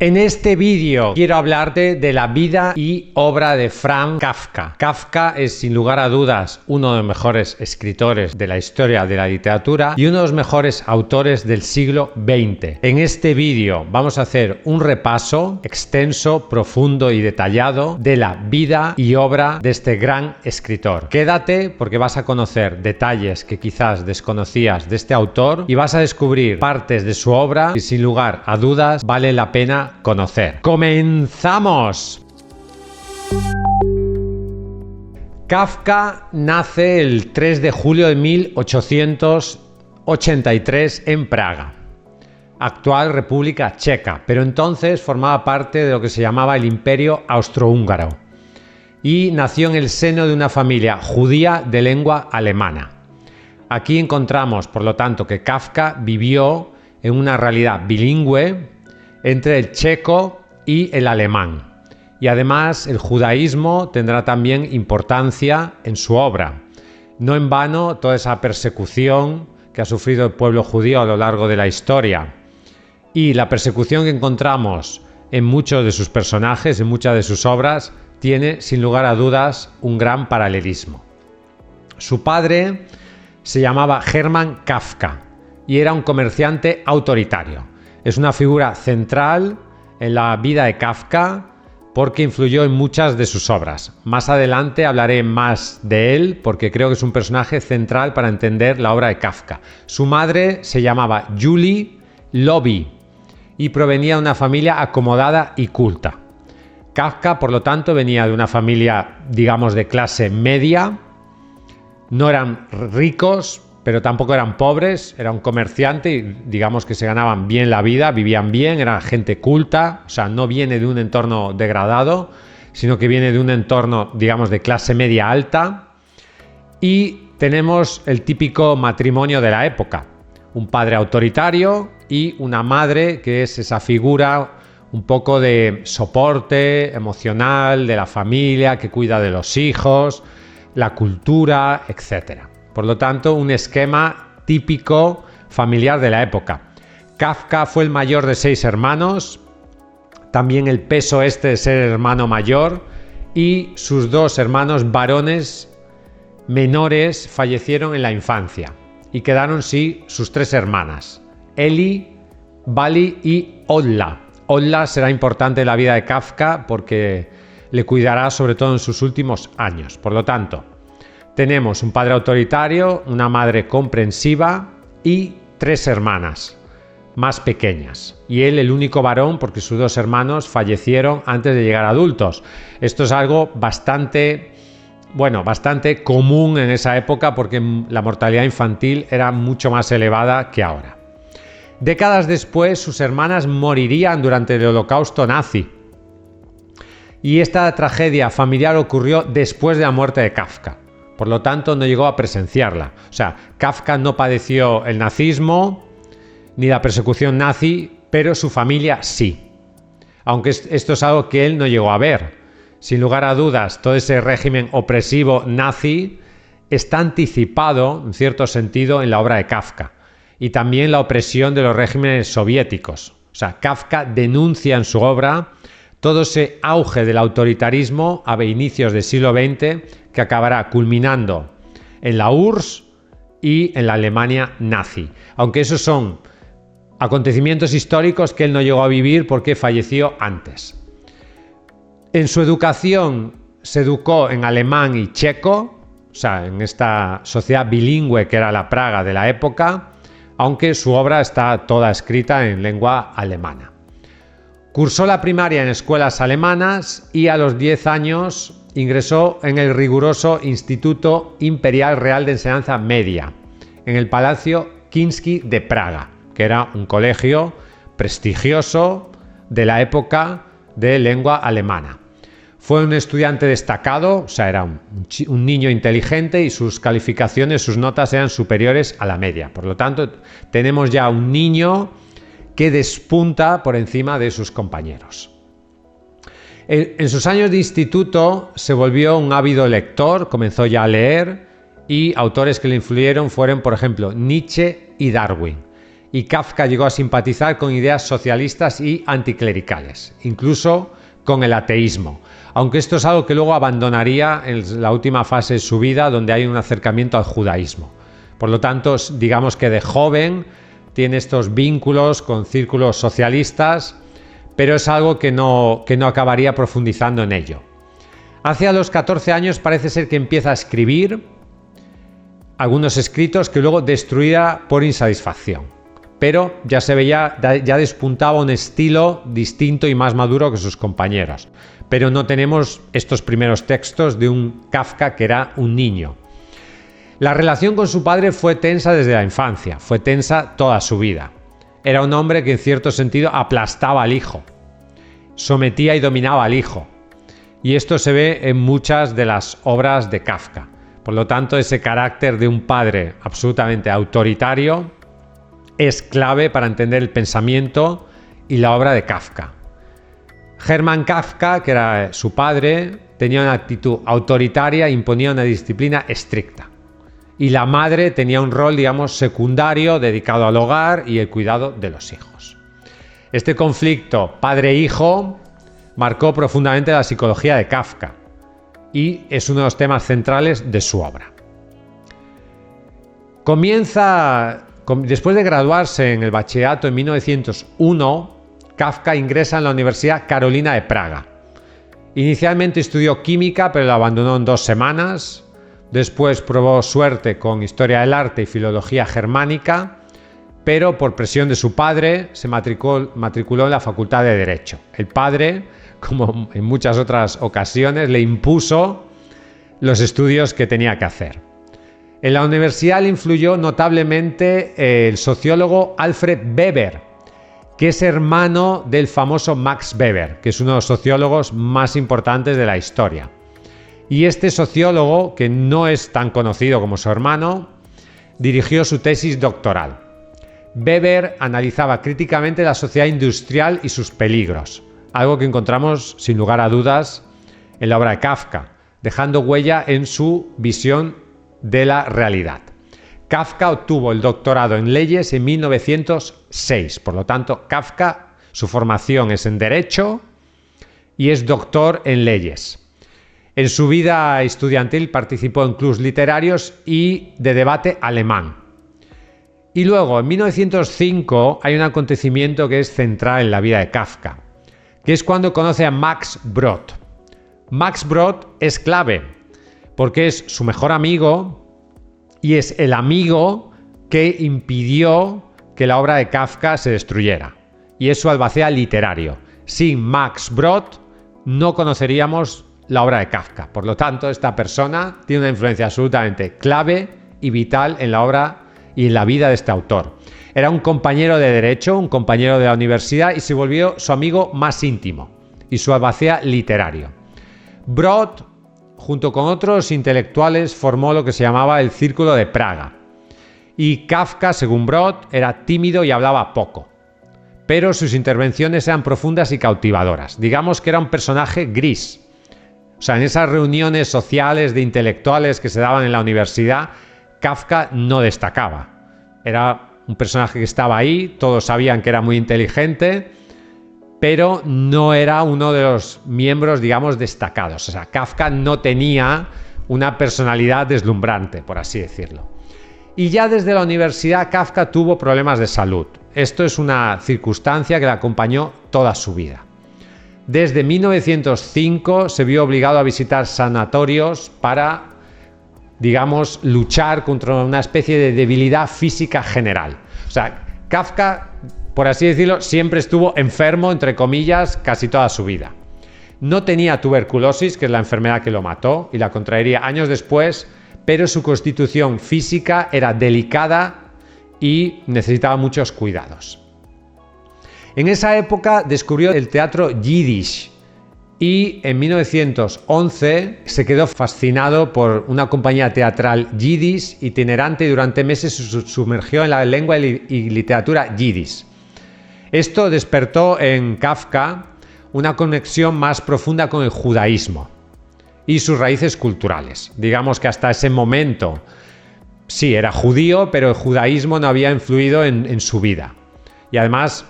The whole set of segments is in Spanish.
En este vídeo quiero hablarte de la vida y obra de Franz Kafka. Kafka es sin lugar a dudas uno de los mejores escritores de la historia de la literatura y uno de los mejores autores del siglo XX. En este vídeo vamos a hacer un repaso extenso, profundo y detallado de la vida y obra de este gran escritor. Quédate porque vas a conocer detalles que quizás desconocías de este autor y vas a descubrir partes de su obra que sin lugar a dudas vale la pena conocer. ¡Comenzamos! Kafka nace el 3 de julio de 1883 en Praga, actual República Checa, pero entonces formaba parte de lo que se llamaba el Imperio Austrohúngaro y nació en el seno de una familia judía de lengua alemana. Aquí encontramos, por lo tanto, que Kafka vivió en una realidad bilingüe entre el checo y el alemán. Y además el judaísmo tendrá también importancia en su obra. No en vano toda esa persecución que ha sufrido el pueblo judío a lo largo de la historia. Y la persecución que encontramos en muchos de sus personajes, en muchas de sus obras, tiene sin lugar a dudas un gran paralelismo. Su padre se llamaba Hermann Kafka y era un comerciante autoritario. Es una figura central en la vida de Kafka porque influyó en muchas de sus obras. Más adelante hablaré más de él porque creo que es un personaje central para entender la obra de Kafka. Su madre se llamaba Julie Lobby y provenía de una familia acomodada y culta. Kafka, por lo tanto, venía de una familia, digamos, de clase media. No eran ricos, pero tampoco eran pobres, era un comerciante y digamos que se ganaban bien la vida, vivían bien, eran gente culta, o sea, no viene de un entorno degradado, sino que viene de un entorno, digamos, de clase media alta. Y tenemos el típico matrimonio de la época, un padre autoritario y una madre que es esa figura un poco de soporte emocional de la familia, que cuida de los hijos, la cultura, etcétera. Por lo tanto, un esquema típico familiar de la época. Kafka fue el mayor de 6 hermanos, también el peso de ser hermano mayor, y sus 2 hermanos varones menores fallecieron en la infancia y quedaron sí sus 3 hermanas, Eli, Vali y Olla. Olla será importante en la vida de Kafka porque le cuidará sobre todo en sus últimos años. Por lo tanto, tenemos un padre autoritario, una madre comprensiva y 3 hermanas más pequeñas. Y él el único varón porque sus 2 hermanos fallecieron antes de llegar a adultos. Esto es algo bastante común en esa época porque la mortalidad infantil era mucho más elevada que ahora. Décadas después, sus hermanas morirían durante el Holocausto nazi. Y esta tragedia familiar ocurrió después de la muerte de Kafka. Por lo tanto, no llegó a presenciarla. O sea, Kafka no padeció el nazismo ni la persecución nazi, pero su familia sí. Aunque esto es algo que él no llegó a ver. Sin lugar a dudas, todo ese régimen opresivo nazi está anticipado, en cierto sentido, en la obra de Kafka. Y también la opresión de los regímenes soviéticos. O sea, Kafka denuncia en su obra todo ese auge del autoritarismo a inicios del siglo XX que acabará culminando en la URSS y en la Alemania nazi. Aunque esos son acontecimientos históricos que él no llegó a vivir porque falleció antes. En su educación se educó en alemán y checo, o sea, en esta sociedad bilingüe que era la Praga de la época, aunque su obra está toda escrita en lengua alemana. Cursó la primaria en escuelas alemanas y a los 10 años ingresó en el riguroso Instituto Imperial Real de Enseñanza Media, en el Palacio Kinsky de Praga, que era un colegio prestigioso de la época de lengua alemana. Fue un estudiante destacado, o sea, era un niño inteligente y sus calificaciones, sus notas eran superiores a la media. Por lo tanto, tenemos ya un niño que despunta por encima de sus compañeros. En sus años de instituto se volvió un ávido lector, comenzó ya a leer y autores que le influyeron fueron, por ejemplo, Nietzsche y Darwin. y Kafka llegó a simpatizar con ideas socialistas y anticlericales, incluso con el ateísmo, aunque esto es algo que luego abandonaría en la última fase de su vida, donde hay un acercamiento al judaísmo. Por lo tanto, digamos que de joven tiene estos vínculos con círculos socialistas, pero es algo que no acabaría profundizando en ello. Hacia los 14 años parece ser que empieza a escribir algunos escritos que luego destruía por insatisfacción. Pero ya se veía, ya despuntaba un estilo distinto y más maduro que sus compañeros. Pero no tenemos estos primeros textos de un Kafka que era un niño. La relación con su padre fue tensa desde la infancia, fue tensa toda su vida. Era un hombre que en cierto sentido aplastaba al hijo, sometía y dominaba al hijo. Y esto se ve en muchas de las obras de Kafka. Por lo tanto, ese carácter de un padre absolutamente autoritario es clave para entender el pensamiento y la obra de Kafka. Hermann Kafka, que era su padre, tenía una actitud autoritaria e imponía una disciplina estricta. Y la madre tenía un rol, digamos, secundario, dedicado al hogar y el cuidado de los hijos. Este conflicto padre-hijo marcó profundamente la psicología de Kafka y es uno de los temas centrales de su obra. Después de graduarse en el bachillerato en 1901, Kafka ingresa en la Universidad Carolina de Praga. Inicialmente estudió química, pero la abandonó en 2 semanas. Después probó suerte con historia del arte y filología germánica, pero por presión de su padre se matriculó en la Facultad de Derecho. El padre, como en muchas otras ocasiones, le impuso los estudios que tenía que hacer. En la universidad le influyó notablemente el sociólogo Alfred Weber, que es hermano del famoso Max Weber, que es uno de los sociólogos más importantes de la historia. Y este sociólogo, que no es tan conocido como su hermano, dirigió su tesis doctoral. Weber analizaba críticamente la sociedad industrial y sus peligros, algo que encontramos sin lugar a dudas en la obra de Kafka, dejando huella en su visión de la realidad. Kafka obtuvo el doctorado en leyes en 1906, por lo tanto, Kafka, su formación es en Derecho y es doctor en leyes. En su vida estudiantil participó en clubes literarios y de debate alemán. Y luego, en 1905, hay un acontecimiento que es central en la vida de Kafka, que es cuando conoce a Max Brod. Max Brod es clave, porque es su mejor amigo y es el amigo que impidió que la obra de Kafka se destruyera. Y es su albacea literario. Sin Max Brod no conoceríamos la obra de Kafka. Por lo tanto, esta persona tiene una influencia absolutamente clave y vital en la obra y en la vida de este autor. Era un compañero de derecho, un compañero de la universidad y se volvió su amigo más íntimo y su albacea literario. Brod, junto con otros intelectuales, formó lo que se llamaba el Círculo de Praga. Y Kafka, según Brod, era tímido y hablaba poco. Pero sus intervenciones eran profundas y cautivadoras. Digamos que era un personaje gris. O sea, en esas reuniones sociales de intelectuales que se daban en la universidad, Kafka no destacaba. Era un personaje que estaba ahí, todos sabían que era muy inteligente, pero no era uno de los miembros, digamos, destacados. O sea, Kafka no tenía una personalidad deslumbrante, por así decirlo. Y ya desde la universidad Kafka tuvo problemas de salud. Esto es una circunstancia que le acompañó toda su vida. Desde 1905 se vio obligado a visitar sanatorios para, digamos, luchar contra una especie de debilidad física general. O sea, Kafka, por así decirlo, siempre estuvo enfermo, entre comillas, casi toda su vida. No tenía tuberculosis, que es la enfermedad que lo mató, y la contraería años después, pero su constitución física era delicada y necesitaba muchos cuidados. En esa época descubrió el teatro yiddish y en 1911 se quedó fascinado por una compañía teatral yiddish itinerante y durante meses se sumergió en la lengua y literatura yiddish. Esto despertó en Kafka una conexión más profunda con el judaísmo y sus raíces culturales. Digamos que hasta ese momento sí, era judío, pero el judaísmo no había influido en su vida. Y además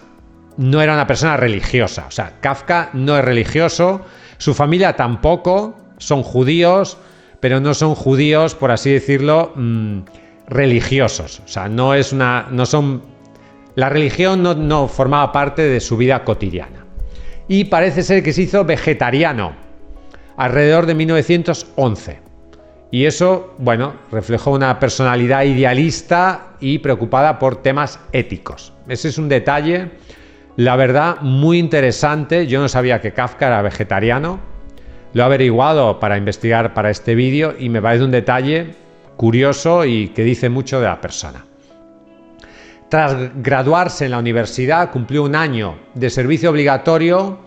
no era una persona religiosa. O sea, Kafka no es religioso, su familia tampoco, son judíos, pero no son judíos, por así decirlo, religiosos. O sea, la religión no formaba parte de su vida cotidiana. Y parece ser que se hizo vegetariano alrededor de 1911. Y eso, bueno, reflejó una personalidad idealista y preocupada por temas éticos. Ese es un detalle, la verdad, muy interesante. Yo no sabía que Kafka era vegetariano. Lo he averiguado para investigar para este vídeo y me parece un detalle curioso y que dice mucho de la persona. Tras graduarse en la universidad, cumplió un año de servicio obligatorio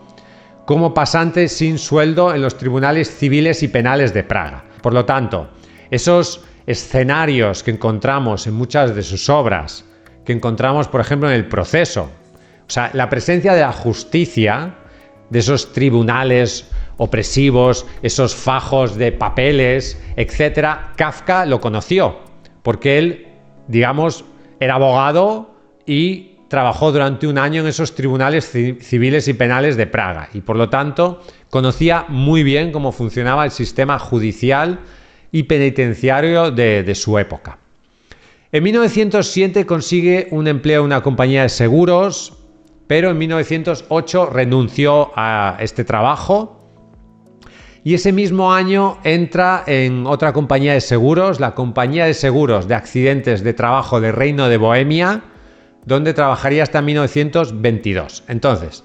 como pasante sin sueldo en los tribunales civiles y penales de Praga. Por lo tanto, esos escenarios que encontramos en muchas de sus obras, que encontramos, por ejemplo, en El Proceso, o sea, la presencia de la justicia, de esos tribunales opresivos, esos fajos de papeles, etcétera, Kafka lo conoció, porque él, digamos, era abogado y trabajó durante un año en esos tribunales civiles y penales de Praga y por lo tanto conocía muy bien cómo funcionaba el sistema judicial y penitenciario de su época. En 1907 consigue un empleo en una compañía de seguros, pero en 1908 renunció a este trabajo y ese mismo año entra en otra compañía de seguros, la Compañía de Seguros de Accidentes de Trabajo del Reino de Bohemia, donde trabajaría hasta 1922. Entonces,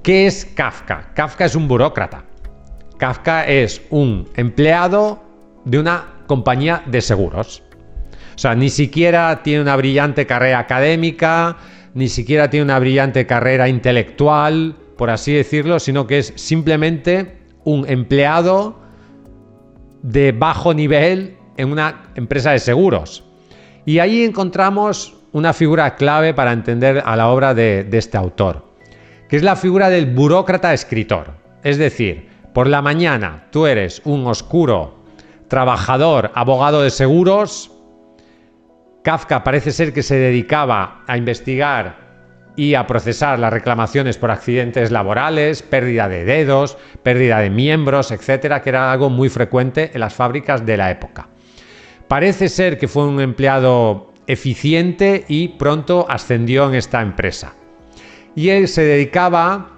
¿qué es Kafka? Kafka es un burócrata. Kafka es un empleado de una compañía de seguros. O sea, ni siquiera tiene una brillante carrera académica, ni siquiera tiene una brillante carrera intelectual, por así decirlo, sino que es simplemente un empleado de bajo nivel en una empresa de seguros. Y ahí encontramos una figura clave para entender a la obra de este autor, que es la figura del burócrata escritor. Es decir, por la mañana tú eres un oscuro trabajador, abogado de seguros. Kafka parece ser que se dedicaba a investigar y a procesar las reclamaciones por accidentes laborales, pérdida de dedos, pérdida de miembros, etcétera, que era algo muy frecuente en las fábricas de la época. Parece ser que fue un empleado eficiente y pronto ascendió en esta empresa. Y él se dedicaba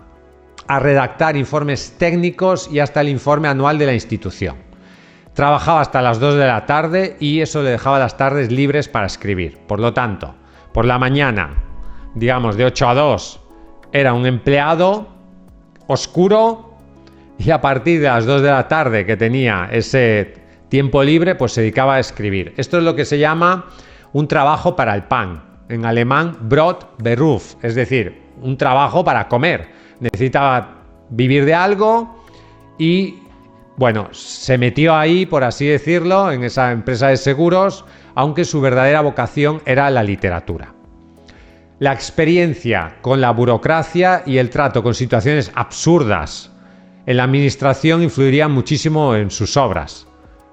a redactar informes técnicos y hasta el informe anual de la institución. Trabajaba hasta las 2 de la tarde y eso le dejaba las tardes libres para escribir. Por lo tanto, por la mañana, digamos de 8 a 2, era un empleado oscuro y a partir de las 2 de la tarde que tenía ese tiempo libre, pues se dedicaba a escribir. Esto es lo que se llama un trabajo para el pan, en alemán Brotberuf, es decir, un trabajo para comer. Necesitaba vivir de algo y, bueno, se metió ahí, por así decirlo, en esa empresa de seguros, aunque su verdadera vocación era la literatura. La experiencia con la burocracia y el trato con situaciones absurdas en la administración influirían muchísimo en sus obras,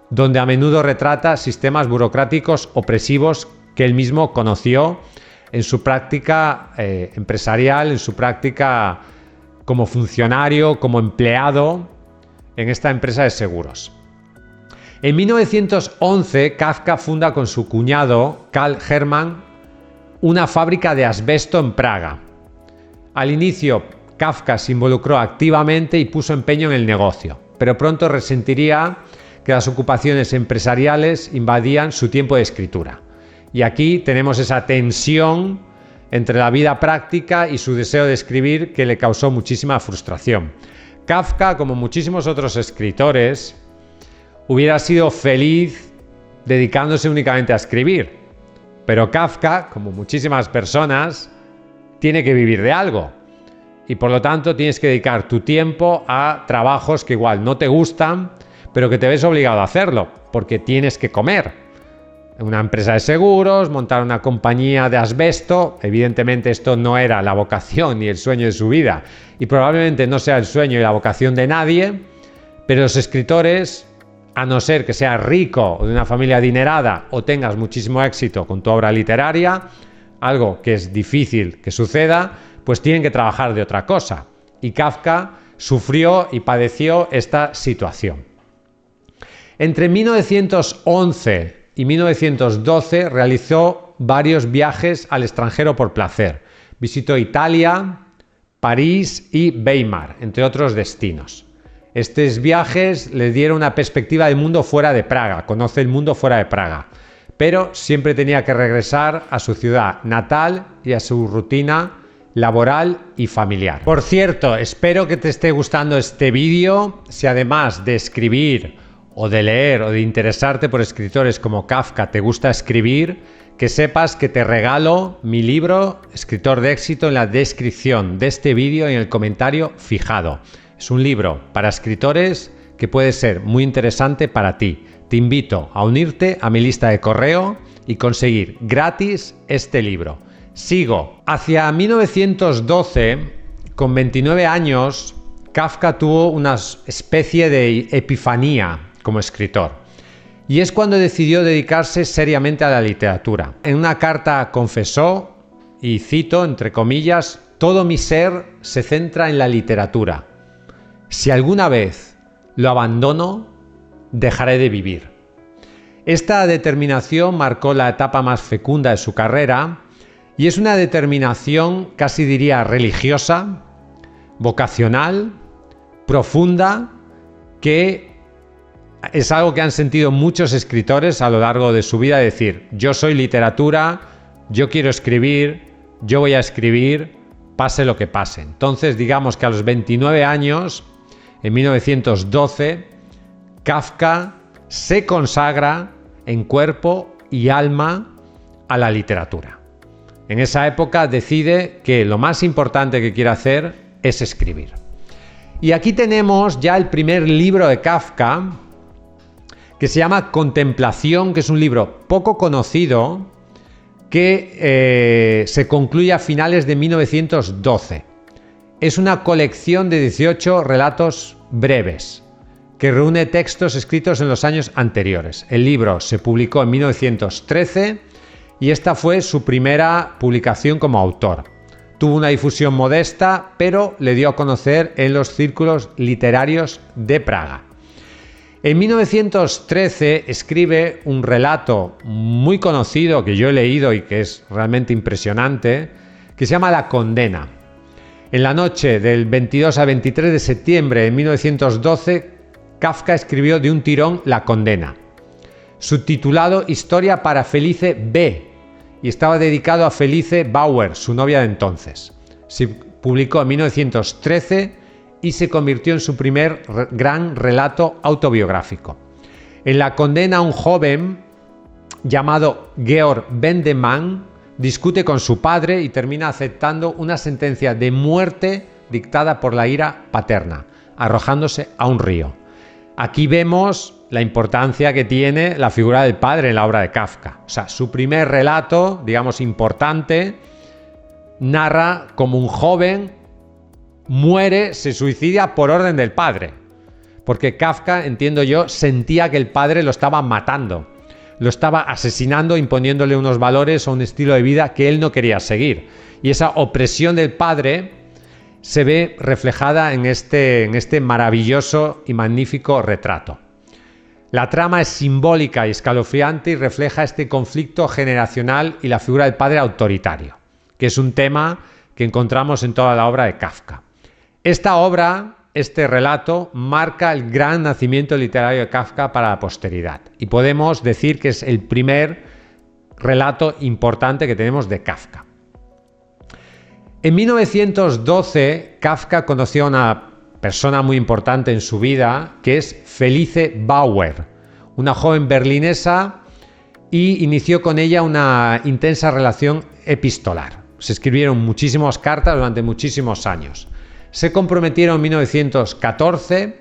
donde a menudo retrata sistemas burocráticos opresivos que él mismo conoció en su práctica empresarial, en su práctica como funcionario, como empleado en esta empresa de seguros. En 1911, Kafka funda con su cuñado, Karl Hermann, una fábrica de asbesto en Praga. Al inicio, Kafka se involucró activamente y puso empeño en el negocio, pero pronto resentiría que las ocupaciones empresariales invadían su tiempo de escritura. Y aquí tenemos esa tensión entre la vida práctica y su deseo de escribir que le causó muchísima frustración. Kafka, como muchísimos otros escritores, hubiera sido feliz dedicándose únicamente a escribir. Pero Kafka, como muchísimas personas, tiene que vivir de algo. Y por lo tanto tienes que dedicar tu tiempo a trabajos que igual no te gustan, pero que te ves obligado a hacerlo, porque tienes que comer. Una empresa de seguros, montar una compañía de asbesto, evidentemente esto no era la vocación ni el sueño de su vida, y probablemente no sea el sueño y la vocación de nadie, pero los escritores a no ser que seas rico o de una familia adinerada o tengas muchísimo éxito con tu obra literaria, algo que es difícil que suceda, pues tienen que trabajar de otra cosa. Y Kafka sufrió y padeció esta situación. Entre 1911 y 1912 realizó varios viajes al extranjero por placer. Visitó Italia, París y Weimar, entre otros destinos. Estos viajes le dieron una perspectiva del mundo fuera de Praga, conoce el mundo fuera de Praga, pero siempre tenía que regresar a su ciudad natal y a su rutina laboral y familiar. Por cierto, espero que te esté gustando este vídeo. Si además de escribir o de leer o de interesarte por escritores como Kafka te gusta escribir, que sepas que te regalo mi libro Escritor de éxito en la descripción de este vídeo y en el comentario fijado. Es un libro para escritores que puede ser muy interesante para ti. Te invito a unirte a mi lista de correo y conseguir gratis este libro. Sigo. Hacia 1912, con 29 años, Kafka tuvo una especie de epifanía como escritor. Y es cuando decidió dedicarse seriamente a la literatura. En una carta confesó, y cito entre comillas, «Todo mi ser se centra en la literatura. Si alguna vez lo abandono, dejaré de vivir». Esta determinación marcó la etapa más fecunda de su carrera y es una determinación casi diría religiosa, vocacional, profunda, que es algo que han sentido muchos escritores a lo largo de su vida, decir, yo soy literatura, yo quiero escribir, yo voy a escribir, pase lo que pase. Entonces, digamos que a los 29 años, en 1912, Kafka se consagra en cuerpo y alma a la literatura. En esa época decide que lo más importante que quiere hacer es escribir. Y aquí tenemos ya el primer libro de Kafka, que se llama Contemplación, que es un libro poco conocido, que se concluye a finales de 1912. Es una colección de 18 relatos breves, que reúne textos escritos en los años anteriores. El libro se publicó en 1913 y esta fue su primera publicación como autor. Tuvo una difusión modesta, pero le dio a conocer en los círculos literarios de Praga. En 1913 escribe un relato muy conocido que yo he leído y que es realmente impresionante, que se llama La condena. En la noche del 22 al 23 de septiembre de 1912, Kafka escribió de un tirón La condena, subtitulado Historia para Felice B, y estaba dedicado a Felice Bauer, su novia de entonces. Se publicó en 1913 y se convirtió en su primer gran relato autobiográfico. En La condena, un joven llamado Georg Bendemann discute con su padre y termina aceptando una sentencia de muerte dictada por la ira paterna, arrojándose a un río. Aquí vemos la importancia que tiene la figura del padre en la obra de Kafka. O sea, su primer relato, digamos, importante, narra como un joven muere, se suicida por orden del padre. Porque Kafka, entiendo yo, sentía que el padre lo estaba matando, lo estaba asesinando, imponiéndole unos valores o un estilo de vida que él no quería seguir. Y esa opresión del padre se ve reflejada en este maravilloso y magnífico retrato. La trama es simbólica y escalofriante y refleja este conflicto generacional y la figura del padre autoritario, que es un tema que encontramos en toda la obra de Kafka. Esta obra, este relato, marca el gran nacimiento literario de Kafka para la posteridad y podemos decir que es el primer relato importante que tenemos de Kafka. En 1912, Kafka conoció a una persona muy importante en su vida, que es Felice Bauer, una joven berlinesa, y inició con ella una intensa relación epistolar. Se escribieron muchísimas cartas durante muchísimos años. Se comprometieron en 1914,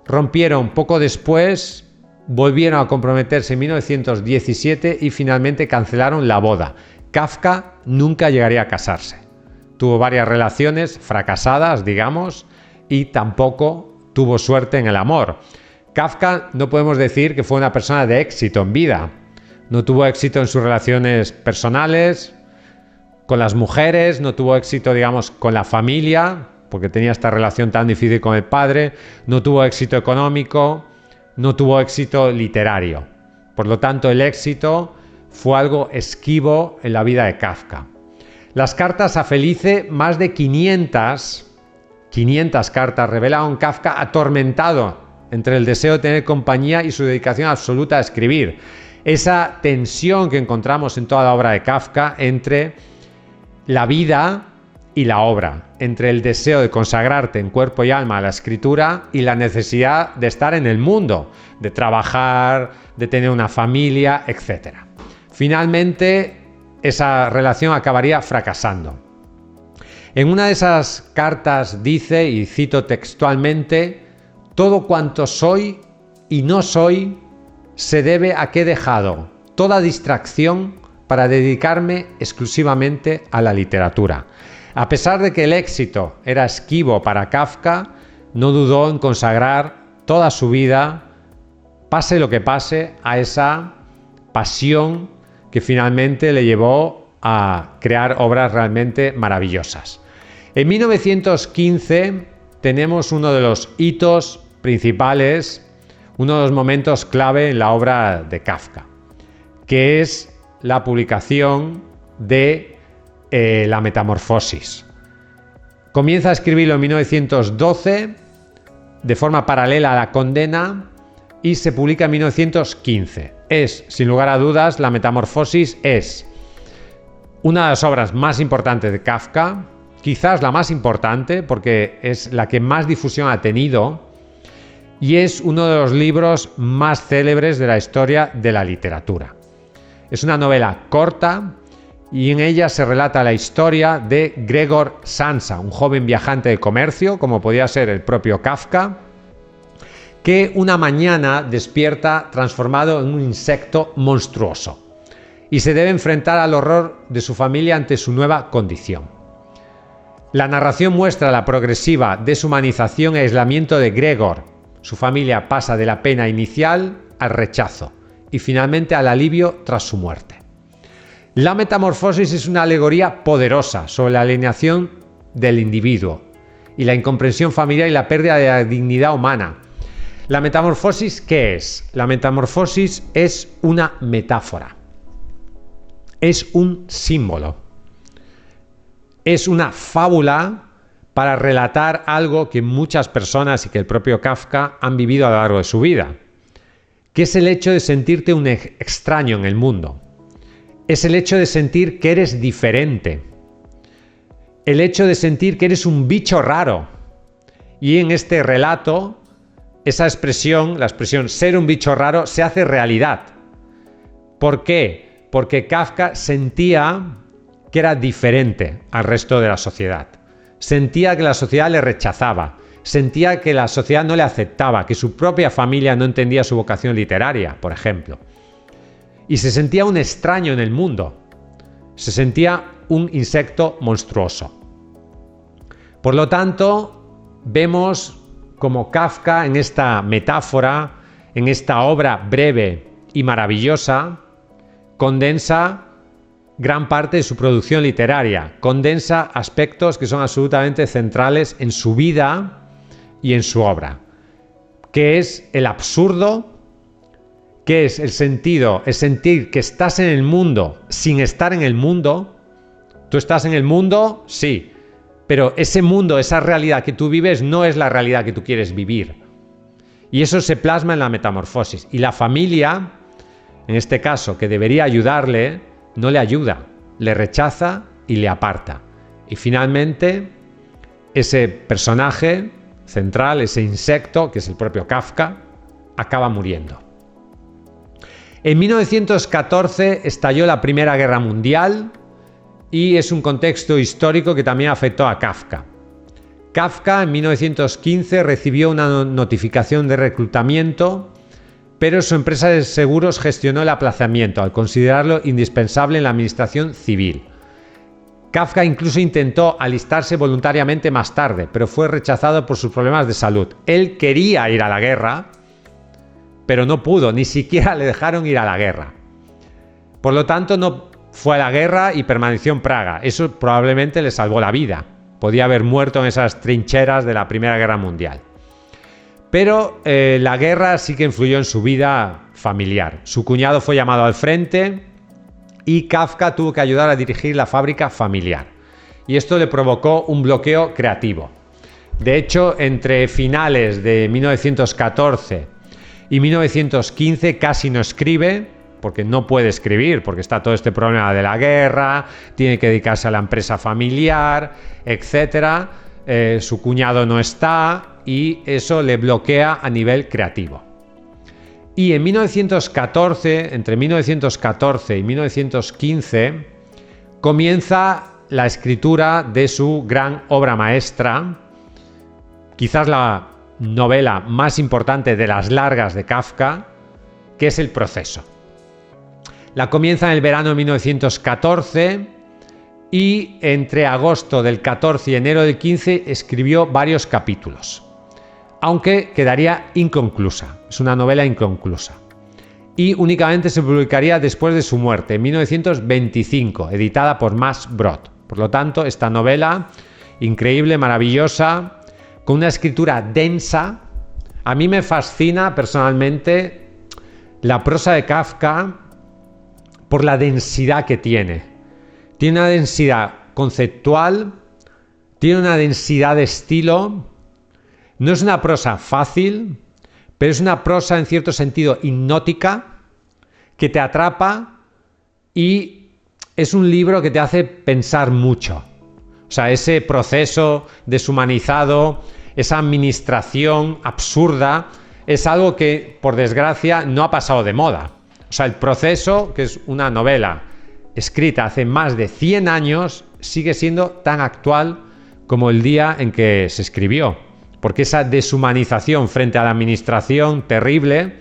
rompieron poco después, volvieron a comprometerse en 1917 y finalmente cancelaron la boda. Kafka nunca llegaría a casarse. Tuvo varias relaciones fracasadas, digamos, y tampoco tuvo suerte en el amor. Kafka no podemos decir que fue una persona de éxito en vida. No tuvo éxito en sus relaciones personales, con las mujeres, no tuvo éxito, digamos, con la familia, porque tenía esta relación tan difícil con el padre, no tuvo éxito económico, no tuvo éxito literario. Por lo tanto, el éxito fue algo esquivo en la vida de Kafka. Las cartas a Felice, más de 500 cartas, revelan a un Kafka atormentado entre el deseo de tener compañía y su dedicación absoluta a escribir. Esa tensión que encontramos en toda la obra de Kafka entre la vida y la obra, entre el deseo de consagrarte en cuerpo y alma a la escritura y la necesidad de estar en el mundo, de trabajar, de tener una familia, etc. Finalmente, esa relación acabaría fracasando. En una de esas cartas dice, y cito textualmente, «Todo cuanto soy y no soy se debe a que he dejado toda distracción para dedicarme exclusivamente a la literatura». A pesar de que el éxito era esquivo para Kafka, no dudó en consagrar toda su vida, pase lo que pase, a esa pasión que finalmente le llevó a crear obras realmente maravillosas. En 1915 tenemos uno de los hitos principales, uno de los momentos clave en la obra de Kafka, que es la publicación de La Metamorfosis. Comienza a escribirlo en 1912 de forma paralela a La Condena y se publica en 1915. Es, sin lugar a dudas, La Metamorfosis es una de las obras más importantes de Kafka, quizás la más importante porque es la que más difusión ha tenido y es uno de los libros más célebres de la historia de la literatura. Es una novela corta y en ella se relata la historia de Gregor Samsa, un joven viajante de comercio, como podía ser el propio Kafka, que una mañana despierta transformado en un insecto monstruoso y se debe enfrentar al horror de su familia ante su nueva condición. La narración muestra la progresiva deshumanización y aislamiento de Gregor. Su familia pasa de la pena inicial al rechazo y finalmente al alivio tras su muerte. La Metamorfosis es una alegoría poderosa sobre la alienación del individuo y la incomprensión familiar y la pérdida de la dignidad humana. ¿La metamorfosis qué es? La metamorfosis es una metáfora, es un símbolo, es una fábula para relatar algo que muchas personas y que el propio Kafka han vivido a lo largo de su vida, que es el hecho de sentirte un extraño en el mundo. Es el hecho de sentir que eres diferente, el hecho de sentir que eres un bicho raro. Y en este relato, esa expresión, la expresión ser un bicho raro, se hace realidad. ¿Por qué? Porque Kafka sentía que era diferente al resto de la sociedad. Sentía que la sociedad le rechazaba, sentía que la sociedad no le aceptaba, que su propia familia no entendía su vocación literaria, por ejemplo. Y se sentía un extraño en el mundo, se sentía un insecto monstruoso. Por lo tanto, vemos como Kafka en esta metáfora, en esta obra breve y maravillosa, condensa gran parte de su producción literaria, condensa aspectos que son absolutamente centrales en su vida y en su obra, que es el absurdo, que es el sentido, es sentir que estás en el mundo sin estar en el mundo. Tú estás en el mundo, sí, pero ese mundo, esa realidad que tú vives no es la realidad que tú quieres vivir. Y eso se plasma en La Metamorfosis. Y la familia, en este caso, que debería ayudarle, no le ayuda, le rechaza y le aparta. Y finalmente, ese personaje central, ese insecto, que es el propio Kafka, acaba muriendo. En 1914 estalló la Primera Guerra Mundial y es un contexto histórico que también afectó a Kafka. Kafka en 1915 recibió una notificación de reclutamiento, pero su empresa de seguros gestionó el aplazamiento al considerarlo indispensable en la administración civil. Kafka incluso intentó alistarse voluntariamente más tarde, pero fue rechazado por sus problemas de salud. Él quería ir a la guerra, pero no pudo, ni siquiera le dejaron ir a la guerra. Por lo tanto, no fue a la guerra y permaneció en Praga. Eso probablemente le salvó la vida. Podía haber muerto en esas trincheras de la Primera Guerra Mundial. Pero la guerra sí que influyó en su vida familiar. Su cuñado fue llamado al frente y Kafka tuvo que ayudar a dirigir la fábrica familiar. Y esto le provocó un bloqueo creativo. De hecho, entre finales de 1914 y 1915 casi no escribe, porque no puede escribir, porque está todo este problema de la guerra, tiene que dedicarse a la empresa familiar, etc. Su cuñado no está y eso le bloquea a nivel creativo. Y en 1914, entre 1914 y 1915, comienza la escritura de su gran obra maestra, quizás la novela más importante de las largas de Kafka, que es El proceso. La comienza en el verano de 1914 y entre agosto del 14 y enero del 15 escribió varios capítulos, aunque quedaría inconclusa. Es una novela inconclusa. Y únicamente se publicaría después de su muerte, en 1925, editada por Max Brod. Por lo tanto, esta novela, increíble, maravillosa, con una escritura densa. A mí me fascina personalmente la prosa de Kafka por la densidad que tiene. Tiene una densidad conceptual, tiene una densidad de estilo. No es una prosa fácil, pero es una prosa en cierto sentido hipnótica que te atrapa y es un libro que te hace pensar mucho. O sea, ese proceso deshumanizado, esa administración absurda, es algo que, por desgracia, no ha pasado de moda. O sea, El proceso, que es una novela escrita hace más de 100 años, sigue siendo tan actual como el día en que se escribió. Porque esa deshumanización frente a la administración terrible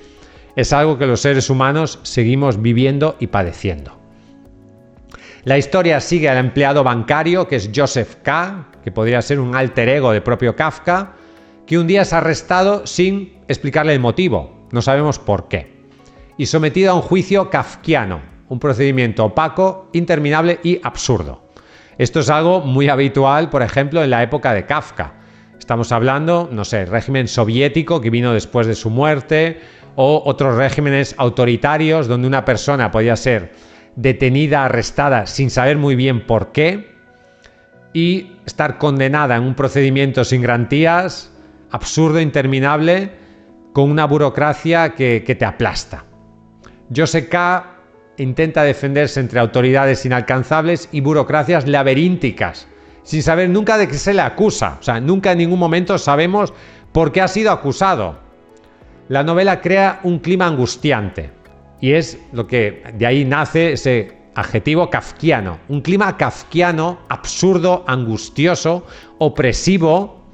es algo que los seres humanos seguimos viviendo y padeciendo. La historia sigue al empleado bancario, que es Joseph K., que podría ser un alter ego del propio Kafka, que un día es arrestado sin explicarle el motivo, no sabemos por qué, y sometido a un juicio kafkiano, un procedimiento opaco, interminable y absurdo. Esto es algo muy habitual, por ejemplo, en la época de Kafka. Estamos hablando, no sé, régimen soviético que vino después de su muerte, o otros regímenes autoritarios donde una persona podía ser detenida, arrestada sin saber muy bien por qué y estar condenada en un procedimiento sin garantías, absurdo, interminable, con una burocracia que te aplasta. Joseph K. intenta defenderse entre autoridades inalcanzables y burocracias laberínticas, sin saber nunca de qué se le acusa. O sea, nunca en ningún momento sabemos por qué ha sido acusado. La novela crea un clima angustiante y es lo que de ahí nace ese adjetivo kafkiano. Un clima kafkiano, absurdo, angustioso, opresivo,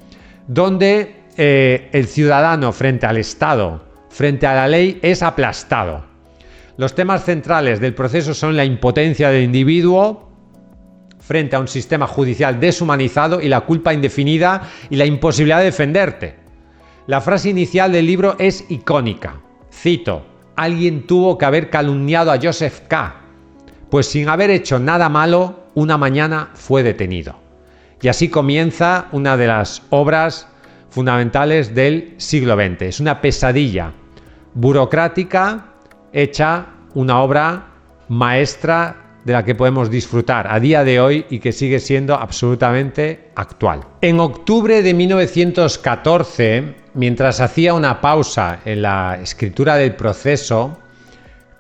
donde el ciudadano frente al Estado, frente a la ley, es aplastado. Los temas centrales del proceso son la impotencia del individuo frente a un sistema judicial deshumanizado y la culpa indefinida y la imposibilidad de defenderte. La frase inicial del libro es icónica. Cito: alguien tuvo que haber calumniado a Joseph K., pues sin haber hecho nada malo, una mañana fue detenido. Y así comienza una de las obras fundamentales del siglo XX. Es una pesadilla burocrática hecha una obra maestra de la que podemos disfrutar a día de hoy y que sigue siendo absolutamente actual. En octubre de 1914, mientras hacía una pausa en la escritura del proceso,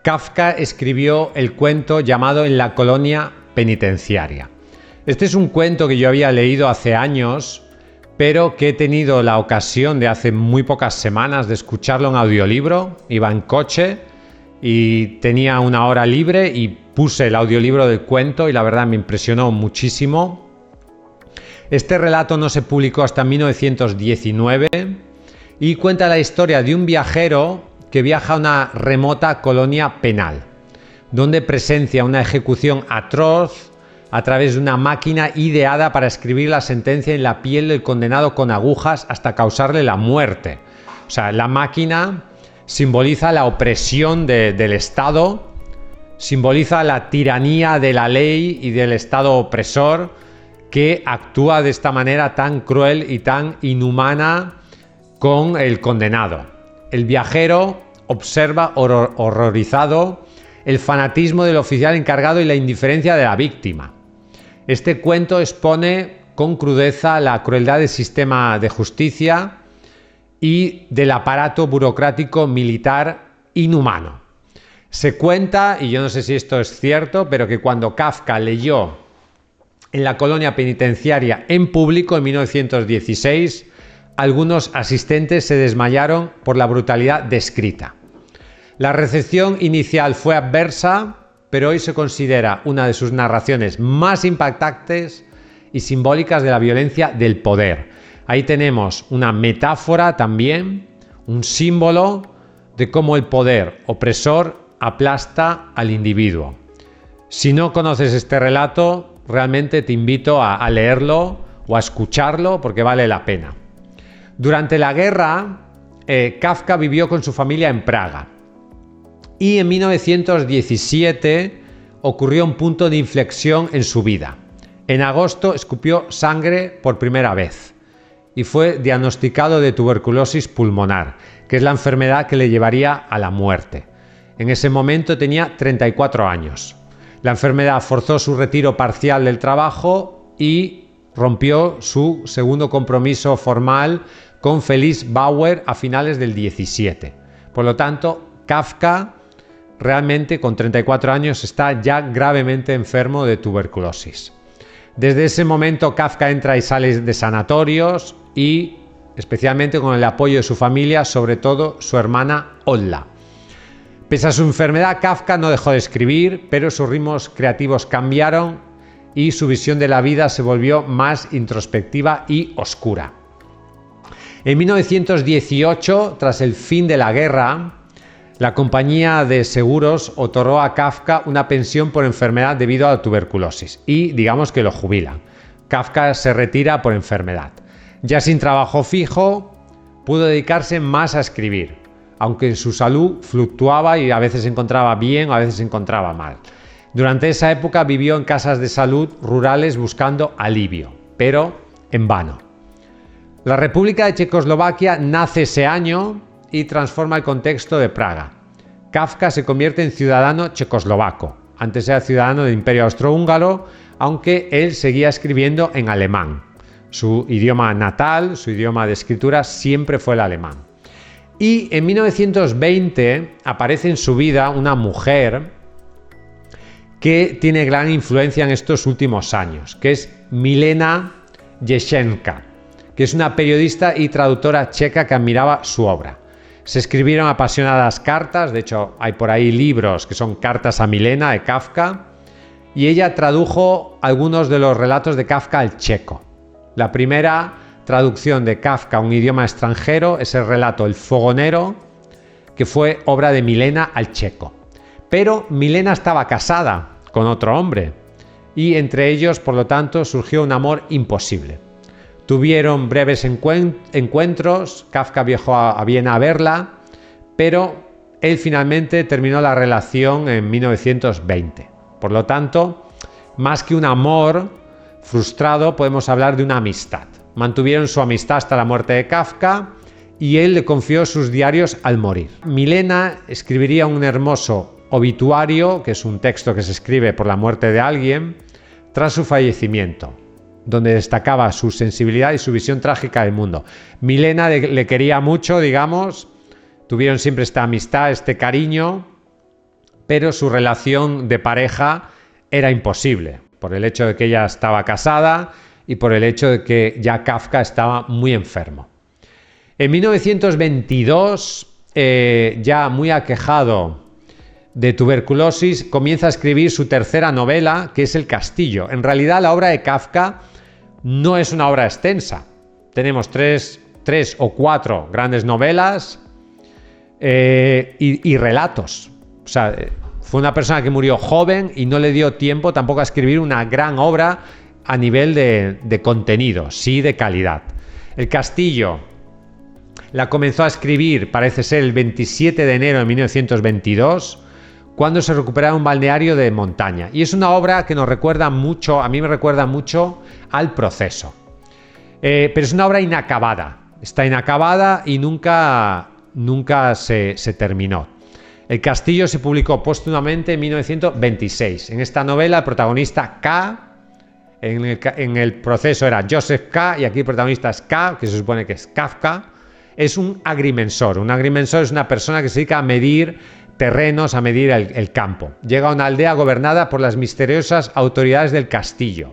Kafka escribió el cuento llamado En la colonia penitenciaria. Este es un cuento que yo había leído hace años, pero que he tenido la ocasión de hace muy pocas semanas de escucharlo en audiolibro. Iba en coche y tenía una hora libre y puse el audiolibro del cuento y la verdad me impresionó muchísimo. Este relato no se publicó hasta 1919 y cuenta la historia de un viajero que viaja a una remota colonia penal, donde presencia una ejecución atroz a través de una máquina ideada para escribir la sentencia en la piel del condenado con agujas hasta causarle la muerte. O sea, la máquina simboliza la opresión del Estado, simboliza la tiranía de la ley y del Estado opresor que actúa de esta manera tan cruel y tan inhumana con el condenado. El viajero observa horrorizado el fanatismo del oficial encargado y la indiferencia de la víctima. Este cuento expone con crudeza la crueldad del sistema de justicia y del aparato burocrático militar inhumano. Se cuenta, y yo no sé si esto es cierto, pero que cuando Kafka leyó en la colonia penitenciaria en público en 1916, algunos asistentes se desmayaron por la brutalidad descrita. La recepción inicial fue adversa, pero hoy se considera una de sus narraciones más impactantes y simbólicas de la violencia del poder. Ahí tenemos una metáfora también, un símbolo de cómo el poder opresor aplasta al individuo. Si no conoces este relato, realmente te invito a leerlo o a escucharlo porque vale la pena. Durante la guerra, Kafka vivió con su familia en Praga. Y en 1917 ocurrió un punto de inflexión en su vida. En agosto escupió sangre por primera vez y fue diagnosticado de tuberculosis pulmonar, que es la enfermedad que le llevaría a la muerte. En ese momento tenía 34 años. La enfermedad forzó su retiro parcial del trabajo y rompió su segundo compromiso formal con Felice Bauer a finales del 17. Por lo tanto, Kafka realmente con 34 años está ya gravemente enfermo de tuberculosis. Desde ese momento Kafka entra y sale de sanatorios y especialmente con el apoyo de su familia, sobre todo su hermana Olla. Pese a su enfermedad, Kafka no dejó de escribir, pero sus ritmos creativos cambiaron y su visión de la vida se volvió más introspectiva y oscura. En 1918, tras el fin de la guerra, la compañía de seguros otorgó a Kafka una pensión por enfermedad debido a la tuberculosis y digamos que lo jubilan. Kafka se retira por enfermedad. Ya sin trabajo fijo, pudo dedicarse más a escribir, aunque su salud fluctuaba y a veces se encontraba bien o a veces se encontraba mal. Durante esa época vivió en casas de salud rurales buscando alivio, pero en vano. La República de Checoslovaquia nace ese año y transforma el contexto de Praga. Kafka se convierte en ciudadano checoslovaco. Antes era ciudadano del Imperio Austrohúngaro, aunque él seguía escribiendo en alemán. Su idioma natal, su idioma de escritura, siempre fue el alemán. Y en 1920 aparece en su vida una mujer que tiene gran influencia en estos últimos años, que es Milena Jeszenka, que es una periodista y traductora checa que admiraba su obra. Se escribieron apasionadas cartas, de hecho hay por ahí libros que son cartas a Milena de Kafka, y ella tradujo algunos de los relatos de Kafka al checo. La primera traducción de Kafka a un idioma extranjero es el relato El fogonero, que fue obra de Milena al checo. Pero Milena estaba casada con otro hombre y entre ellos, por lo tanto, surgió un amor imposible. Tuvieron breves encuentros, Kafka viajó a Viena a verla, pero él finalmente terminó la relación en 1920. Por lo tanto, más que un amor frustrado, podemos hablar de una amistad. Mantuvieron su amistad hasta la muerte de Kafka y él le confió sus diarios al morir. Milena escribiría un hermoso obituario, que es un texto que se escribe por la muerte de alguien, tras su fallecimiento, donde destacaba su sensibilidad y su visión trágica del mundo. Milena le quería mucho, digamos, tuvieron siempre esta amistad, este cariño, pero su relación de pareja era imposible, por el hecho de que ella estaba casada y por el hecho de que ya Kafka estaba muy enfermo. En 1922, ya muy aquejado de tuberculosis, comienza a escribir su tercera novela, que es El castillo. En realidad, la obra de Kafka no es una obra extensa. Tenemos tres o cuatro grandes novelas y relatos. O sea, fue una persona que murió joven y no le dio tiempo tampoco a escribir una gran obra a nivel de contenido, sí de calidad. El castillo La comenzó a escribir, parece ser, el 27 de enero de 1922, cuando se recuperaba un balneario de montaña. Y es una obra que nos recuerda mucho, a mí me recuerda mucho al Proceso. Pero es una obra inacabada. Está inacabada y nunca se terminó. El Castillo se publicó póstumamente en 1926. En esta novela el protagonista K, en el Proceso era Joseph K, y aquí el protagonista es K, que se supone que es Kafka, es un agrimensor. Un agrimensor es una persona que se dedica a medir terrenos, a medir el campo. Llega a una aldea gobernada por las misteriosas autoridades del castillo.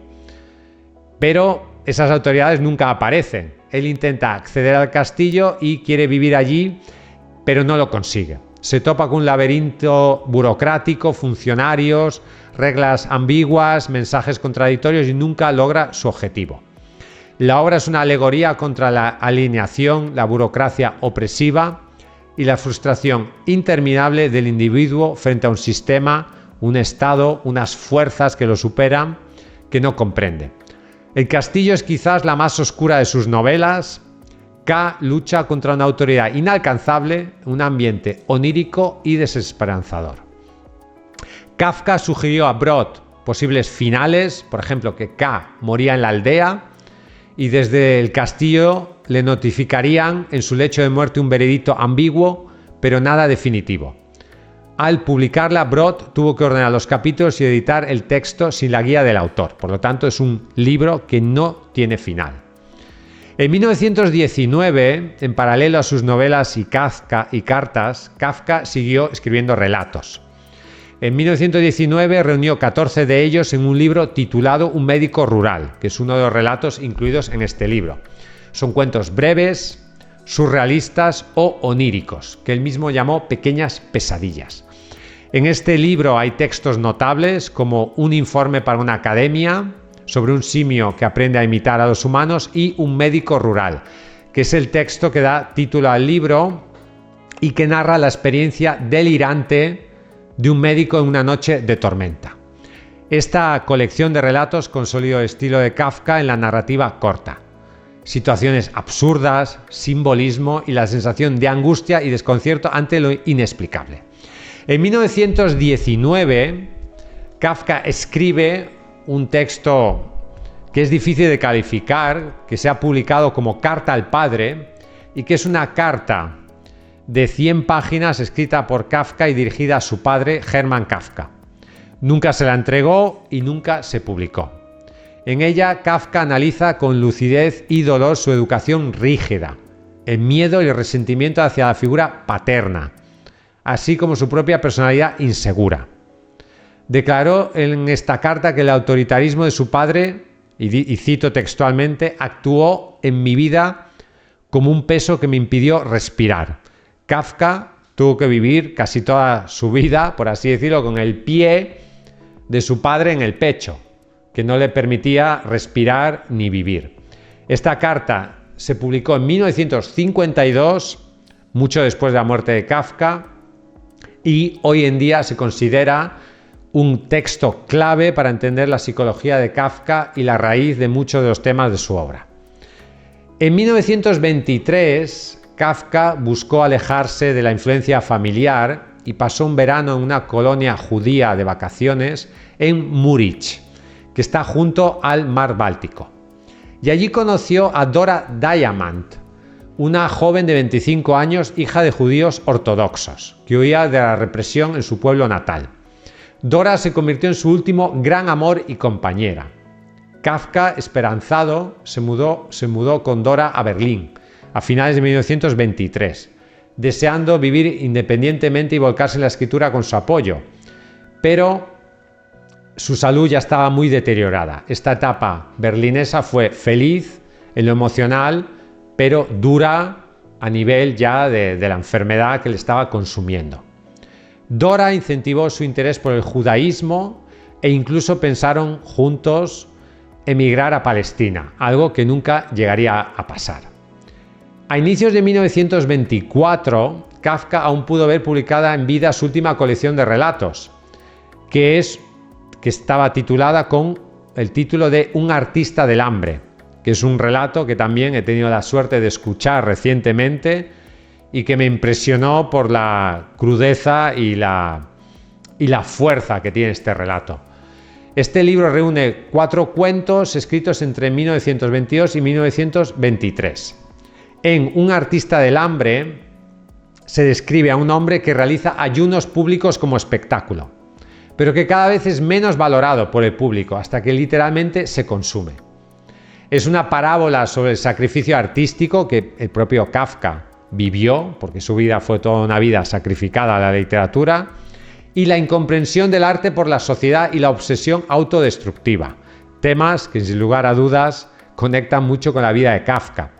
Pero esas autoridades nunca aparecen. Él intenta acceder al castillo y quiere vivir allí, pero no lo consigue. Se topa con un laberinto burocrático, funcionarios, reglas ambiguas, mensajes contradictorios y nunca logra su objetivo. La obra es una alegoría contra la alienación, la burocracia opresiva y la frustración interminable del individuo frente a un sistema, un estado, unas fuerzas que lo superan, que no comprende. El Castillo es quizás la más oscura de sus novelas. K lucha contra una autoridad inalcanzable, un ambiente onírico y desesperanzador. Kafka sugirió a Brod posibles finales, por ejemplo, que K moría en la aldea y desde el castillo le notificarían en su lecho de muerte un veredicto ambiguo, pero nada definitivo. Al publicarla, Brod tuvo que ordenar los capítulos y editar el texto sin la guía del autor. Por lo tanto, es un libro que no tiene final. En 1919, en paralelo a sus novelas y cartas, Kafka siguió escribiendo relatos. En 1919 reunió 14 de ellos en un libro titulado Un médico rural, que es uno de los relatos incluidos en este libro. Son cuentos breves, surrealistas o oníricos, que él mismo llamó pequeñas pesadillas. En este libro hay textos notables como Un informe para una academia, sobre un simio que aprende a imitar a los humanos, y Un médico rural, que es el texto que da título al libro y que narra la experiencia delirante de un médico en una noche de tormenta. Esta colección de relatos consolidó el estilo de Kafka en la narrativa corta. Situaciones absurdas, simbolismo y la sensación de angustia y desconcierto ante lo inexplicable. En 1919, Kafka escribe un texto que es difícil de calificar, que se ha publicado como Carta al Padre, y que es una carta de 100 páginas escrita por Kafka y dirigida a su padre, Hermann Kafka. Nunca se la entregó y nunca se publicó. En ella, Kafka analiza con lucidez y dolor su educación rígida, el miedo y el resentimiento hacia la figura paterna, así como su propia personalidad insegura. Declaró en esta carta que el autoritarismo de su padre, y cito textualmente, actuó en mi vida como un peso que me impidió respirar. Kafka tuvo que vivir casi toda su vida, por así decirlo, con el pie de su padre en el pecho, que no le permitía respirar ni vivir. Esta carta se publicó en 1952, mucho después de la muerte de Kafka, y hoy en día se considera un texto clave para entender la psicología de Kafka y la raíz de muchos de los temas de su obra. En 1923, Kafka buscó alejarse de la influencia familiar y pasó un verano en una colonia judía de vacaciones en Múrich, que está junto al mar Báltico. Y allí conoció a Dora Diamant, una joven de 25 años, hija de judíos ortodoxos, que huía de la represión en su pueblo natal. Dora se convirtió en su último gran amor y compañera. Kafka, esperanzado, se mudó con Dora a Berlín a finales de 1923, deseando vivir independientemente y volcarse en la escritura con su apoyo. Pero su salud ya estaba muy deteriorada. Esta etapa berlinesa fue feliz en lo emocional, pero dura a nivel ya de la enfermedad que le estaba consumiendo. Dora incentivó su interés por el judaísmo e incluso pensaron juntos emigrar a Palestina, algo que nunca llegaría a pasar. A inicios de 1924, Kafka aún pudo ver publicada en vida su última colección de relatos, que estaba titulada con el título de Un artista del hambre, que es un relato que también he tenido la suerte de escuchar recientemente y que me impresionó por la crudeza y la fuerza que tiene este relato. Este libro reúne 4 cuentos escritos entre 1922 y 1923. En Un artista del hambre se describe a un hombre que realiza ayunos públicos como espectáculo, pero que cada vez es menos valorado por el público hasta que literalmente se consume. Es una parábola sobre el sacrificio artístico que el propio Kafka vivió, porque su vida fue toda una vida sacrificada a la literatura, y la incomprensión del arte por la sociedad y la obsesión autodestructiva, temas que sin lugar a dudas conectan mucho con la vida de Kafka.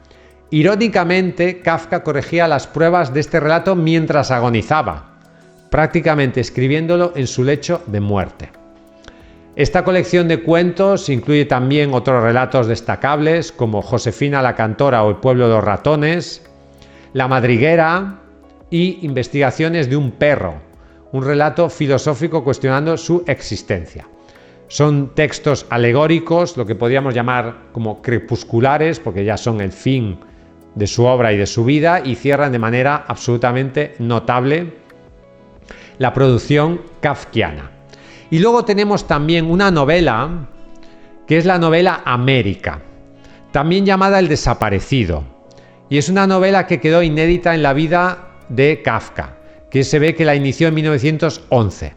Irónicamente, Kafka corregía las pruebas de este relato mientras agonizaba, prácticamente escribiéndolo en su lecho de muerte. Esta colección de cuentos incluye también otros relatos destacables como Josefina la cantora o El pueblo de los ratones, La madriguera y Investigaciones de un perro, un relato filosófico cuestionando su existencia. Son textos alegóricos, lo que podríamos llamar como crepusculares, porque ya son el fin de su obra y de su vida, y cierran de manera absolutamente notable la producción kafkiana. Y luego tenemos también una novela, que es la novela América, también llamada El desaparecido, y es una novela que quedó inédita en la vida de Kafka, que se ve que la inició en 1911.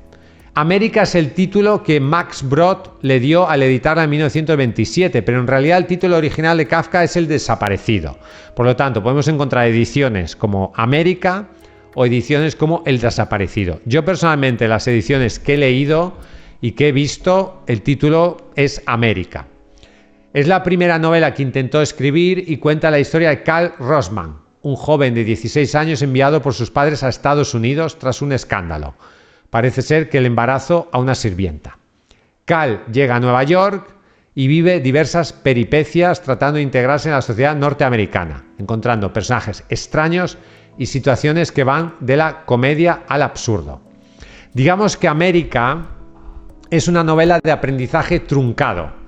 América es el título que Max Brod le dio al editarla en 1927, pero en realidad el título original de Kafka es El desaparecido. Por lo tanto, podemos encontrar ediciones como América o ediciones como El desaparecido. Yo personalmente, las ediciones que he leído y que he visto, el título es América. Es la primera novela que intentó escribir y cuenta la historia de Cal Rosman, un joven de 16 años enviado por sus padres a Estados Unidos tras un escándalo. Parece ser que el embarazo a una sirvienta. Cal llega a Nueva York y vive diversas peripecias tratando de integrarse en la sociedad norteamericana, encontrando personajes extraños y situaciones que van de la comedia al absurdo. Digamos que América es una novela de aprendizaje truncado,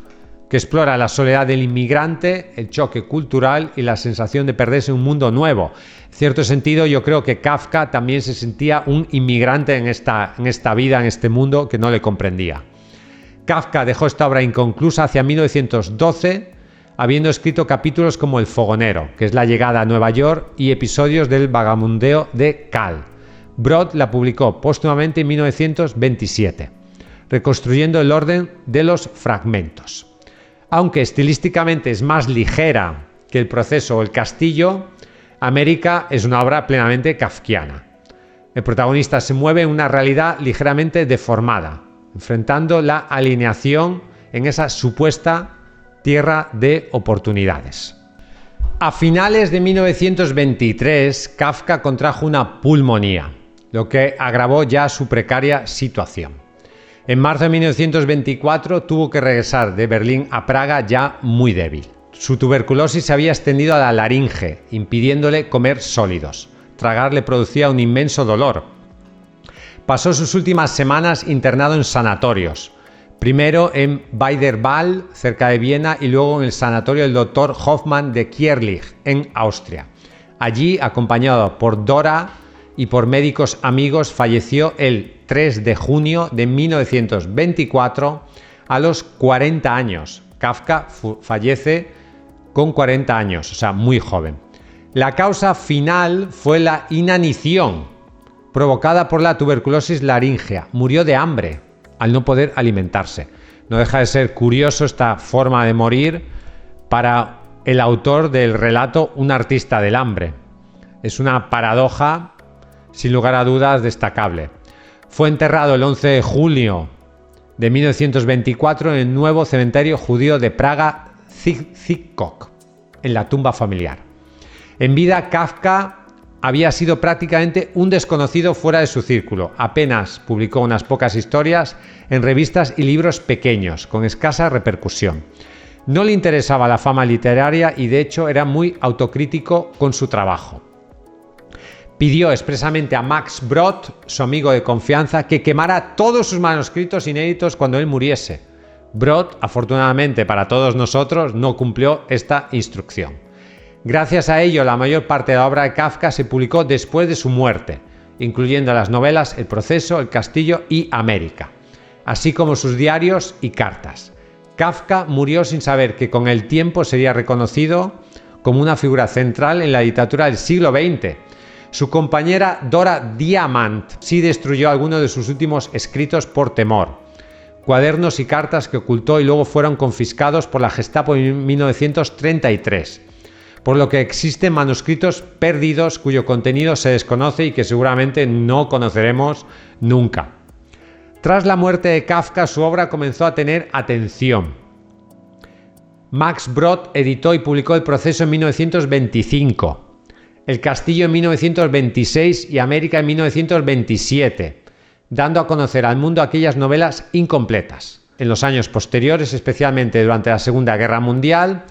que explora la soledad del inmigrante, el choque cultural y la sensación de perderse en un mundo nuevo. En cierto sentido, yo creo que Kafka también se sentía un inmigrante en esta vida, en este mundo que no le comprendía. Kafka dejó esta obra inconclusa hacia 1912, habiendo escrito capítulos como El fogonero, que es la llegada a Nueva York, y episodios del vagabundeo de Cal. Brod la publicó póstumamente en 1927, reconstruyendo el orden de los fragmentos. Aunque estilísticamente es más ligera que El proceso o El castillo, América es una obra plenamente kafkiana. El protagonista se mueve en una realidad ligeramente deformada, enfrentando la alineación en esa supuesta tierra de oportunidades. A finales de 1923, Kafka contrajo una pulmonía, lo que agravó ya su precaria situación. En marzo de 1924 tuvo que regresar de Berlín a Praga ya muy débil. Su tuberculosis se había extendido a la laringe, impidiéndole comer sólidos. Tragar le producía un inmenso dolor. Pasó sus últimas semanas internado en sanatorios, primero en Beiderball, cerca de Viena, y luego en el sanatorio del Dr. Hoffmann de Kierlich, en Austria. Allí, acompañado por Dora y por médicos amigos, falleció el 3 de junio de 1924 a los 40 años. Kafka fallece con 40 años, o sea, muy joven. La causa final fue la inanición provocada por la tuberculosis laríngea. Murió de hambre al no poder alimentarse. No deja de ser curioso esta forma de morir para el autor del relato Un artista del hambre. Es una paradoja sin lugar a dudas destacable. Fue enterrado el 11 de julio de 1924 en el nuevo cementerio judío de Praga, Zykok, en la tumba familiar. En vida, Kafka había sido prácticamente un desconocido fuera de su círculo. Apenas publicó unas pocas historias en revistas y libros pequeños, con escasa repercusión. No le interesaba la fama literaria y de hecho era muy autocrítico con su trabajo. Pidió expresamente a Max Brod, su amigo de confianza, que quemara todos sus manuscritos inéditos cuando él muriese, Brod, afortunadamente para todos nosotros, no cumplió esta instrucción. Gracias a ello, la mayor parte de la obra de Kafka se publicó después de su muerte, incluyendo las novelas El proceso, El castillo y América, así como sus diarios y cartas. Kafka murió sin saber que con el tiempo sería reconocido como una figura central en la literatura del siglo XX. Su compañera Dora Diamant sí destruyó algunos de sus últimos escritos por temor. Cuadernos y cartas que ocultó y luego fueron confiscados por la Gestapo en 1933. Por lo que existen manuscritos perdidos cuyo contenido se desconoce y que seguramente no conoceremos nunca. Tras la muerte de Kafka, su obra comenzó a tener atención. Max Brod editó y publicó El proceso en 1925, El castillo en 1926 y América en 1927, dando a conocer al mundo aquellas novelas incompletas. En los años posteriores, especialmente durante la Segunda Guerra Mundial,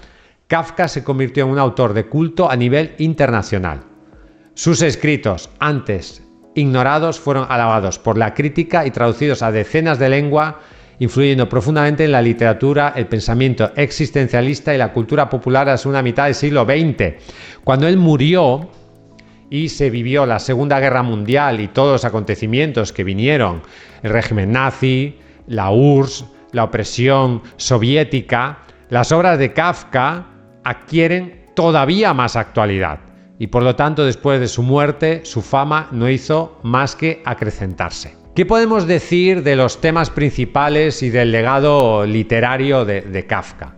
Kafka se convirtió en un autor de culto a nivel internacional. Sus escritos, antes ignorados, fueron alabados por la crítica y traducidos a decenas de lenguas, influyendo profundamente en la literatura, el pensamiento existencialista y la cultura popular a la segunda mitad del siglo XX. Cuando él murió y se vivió la Segunda Guerra Mundial y todos los acontecimientos que vinieron, el régimen nazi, la URSS, la opresión soviética, las obras de Kafka adquieren todavía más actualidad. Y por lo tanto, después de su muerte, su fama no hizo más que acrecentarse. ¿Qué podemos decir de los temas principales y del legado literario de Kafka?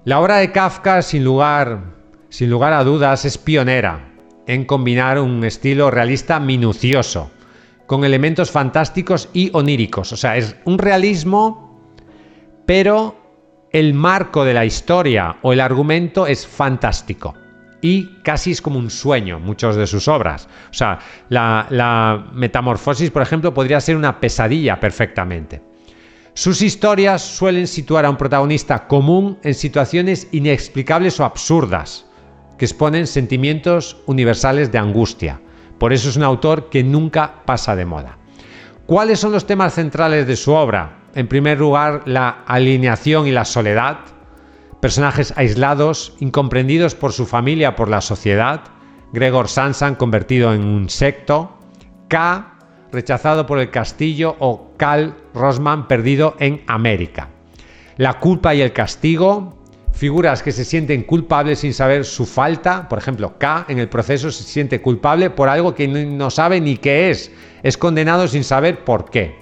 La obra de Kafka, sin lugar a dudas, es pionera en combinar un estilo realista minucioso con elementos fantásticos y oníricos. O sea, es un realismo, pero el marco de la historia o el argumento es fantástico. Y casi es como un sueño muchas de sus obras. O sea, la Metamorfosis, por ejemplo, podría ser una pesadilla perfectamente. Sus historias suelen situar a un protagonista común en situaciones inexplicables o absurdas, que exponen sentimientos universales de angustia. Por eso es un autor que nunca pasa de moda. ¿Cuáles son los temas centrales de su obra? En primer lugar, la alienación y la soledad. Personajes aislados, incomprendidos por su familia, por la sociedad. Gregor Samsa convertido en un insecto. K, rechazado por el castillo, o Cal Rosman perdido en América. La culpa y el castigo. Figuras que se sienten culpables sin saber su falta. Por ejemplo, K en el proceso se siente culpable por algo que no sabe ni qué es. Es condenado sin saber por qué.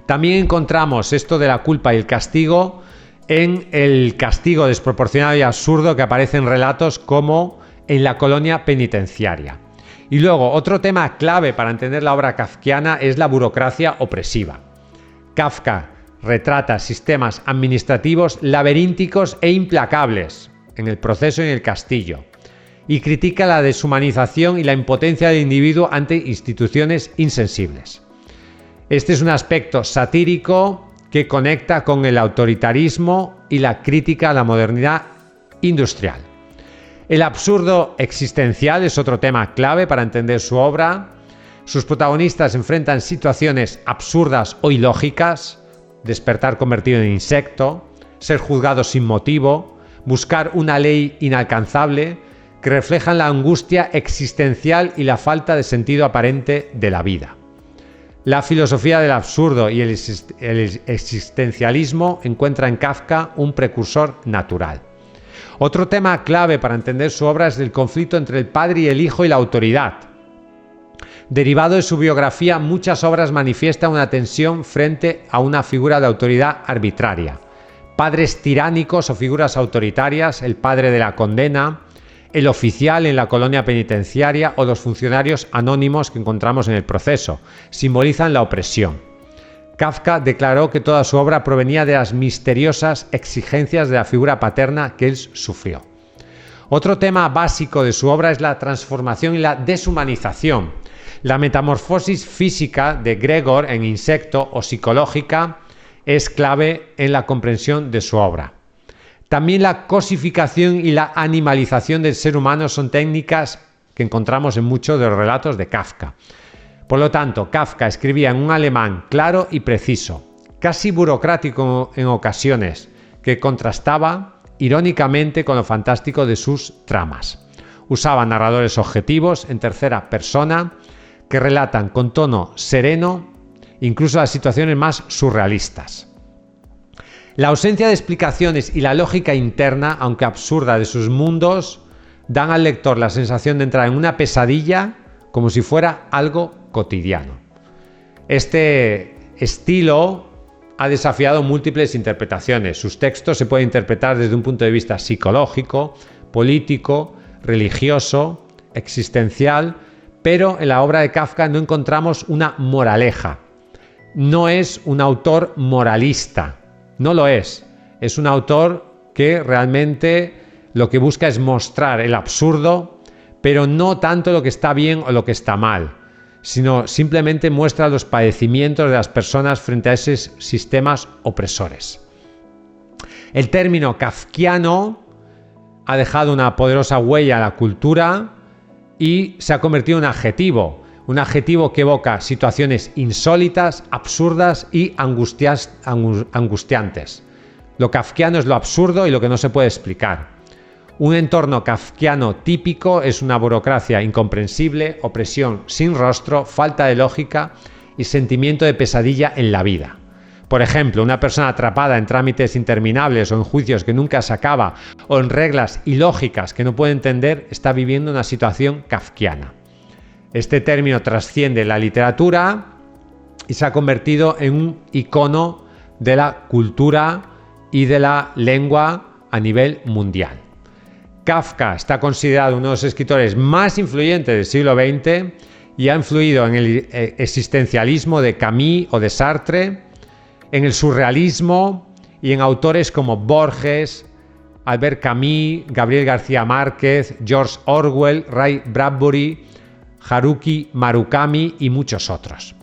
También encontramos esto de la culpa y el castigo en el castigo desproporcionado y absurdo que aparece en relatos como En la colonia penitenciaria. Y luego, otro tema clave para entender la obra kafkiana es la burocracia opresiva. Kafka retrata sistemas administrativos laberínticos e implacables en el proceso y en el castillo, y critica la deshumanización y la impotencia del individuo ante instituciones insensibles. Este es un aspecto satírico que conecta con el autoritarismo y la crítica a la modernidad industrial. El absurdo existencial es otro tema clave para entender su obra. Sus protagonistas enfrentan situaciones absurdas o ilógicas: despertar convertido en insecto, ser juzgado sin motivo, buscar una ley inalcanzable, que reflejan la angustia existencial y la falta de sentido aparente de la vida. La filosofía del absurdo y el existencialismo encuentra en Kafka un precursor natural. Otro tema clave para entender su obra es el conflicto entre el padre y el hijo y la autoridad. Derivado de su biografía, muchas obras manifiestan una tensión frente a una figura de autoridad arbitraria. Padres tiránicos o figuras autoritarias, el padre de la condena, el oficial en la colonia penitenciaria o los funcionarios anónimos que encontramos en el proceso, simbolizan la opresión. Kafka declaró que toda su obra provenía de las misteriosas exigencias de la figura paterna que él sufrió. Otro tema básico de su obra es la transformación y la deshumanización. La metamorfosis física de Gregor en insecto o psicológica es clave en la comprensión de su obra. También la cosificación y la animalización del ser humano son técnicas que encontramos en muchos de los relatos de Kafka. Por lo tanto, Kafka escribía en un alemán claro y preciso. casi burocrático en ocasiones, que contrastaba irónicamente con lo fantástico de sus tramas. Usaba narradores objetivos en tercera persona que relatan con tono sereno incluso las situaciones más surrealistas. La ausencia de explicaciones y la lógica interna, aunque absurda, de sus mundos dan al lector la sensación de entrar en una pesadilla como si fuera algo cotidiano. Este estilo ha desafiado múltiples interpretaciones. Sus textos se pueden interpretar desde un punto de vista psicológico, político, religioso, existencial, pero en la obra de Kafka no encontramos una moraleja. No es un autor moralista, no lo es. Es un autor que realmente lo que busca es mostrar el absurdo, pero no tanto lo que está bien o lo que está mal, sino simplemente muestra los padecimientos de las personas frente a esos sistemas opresores. El término kafkiano ha dejado una poderosa huella en la cultura y se ha convertido en un adjetivo que evoca situaciones insólitas, absurdas y angustiantes. Lo kafkiano es lo absurdo y lo que no se puede explicar. Un entorno kafkiano típico es una burocracia incomprensible, opresión sin rostro, falta de lógica y sentimiento de pesadilla en la vida. Por ejemplo, una persona atrapada en trámites interminables o en juicios que nunca se acaba o en reglas ilógicas que no puede entender está viviendo una situación kafkiana. Este término trasciende la literatura y se ha convertido en un icono de la cultura y de la lengua a nivel mundial. Kafka está considerado uno de los escritores más influyentes del siglo XX y ha influido en el existencialismo de Camus o de Sartre, en el surrealismo y en autores como Borges, Albert Camus, Gabriel García Márquez, George Orwell, Ray Bradbury, Haruki Murakami y muchos otros.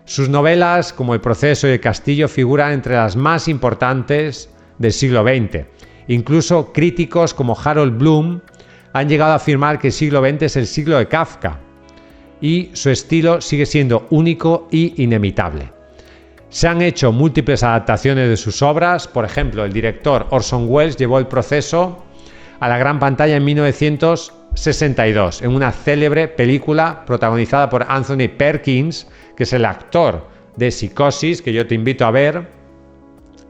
Sus novelas, como El proceso y El castillo, figuran entre las más importantes del siglo XX. Incluso críticos como Harold Bloom han llegado a afirmar que el siglo XX es el siglo de Kafka y su estilo sigue siendo único e inimitable. Se han hecho múltiples adaptaciones de sus obras. Por ejemplo, el director Orson Welles llevó El proceso a la gran pantalla en 1962 en una célebre película protagonizada por Anthony Perkins, que es el actor de Psicosis, que yo te invito a ver.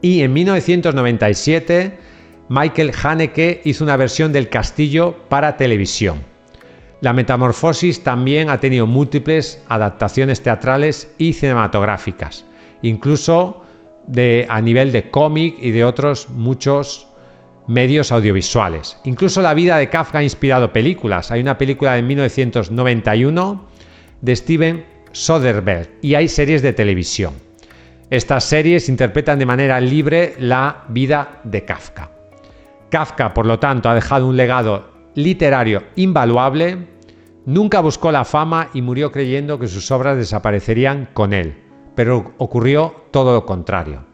Y en 1997 Michael Haneke hizo una versión del Castillo para televisión. La Metamorfosis también ha tenido múltiples adaptaciones teatrales y cinematográficas, incluso a nivel de cómic y de otros muchos medios audiovisuales. Incluso la vida de Kafka ha inspirado películas. Hay una película de 1991 de Steven Soderbergh y hay series de televisión. Estas series interpretan de manera libre la vida de Kafka. Kafka, por lo tanto, ha dejado un legado literario invaluable, nunca buscó la fama y murió creyendo que sus obras desaparecerían con él, pero ocurrió todo lo contrario.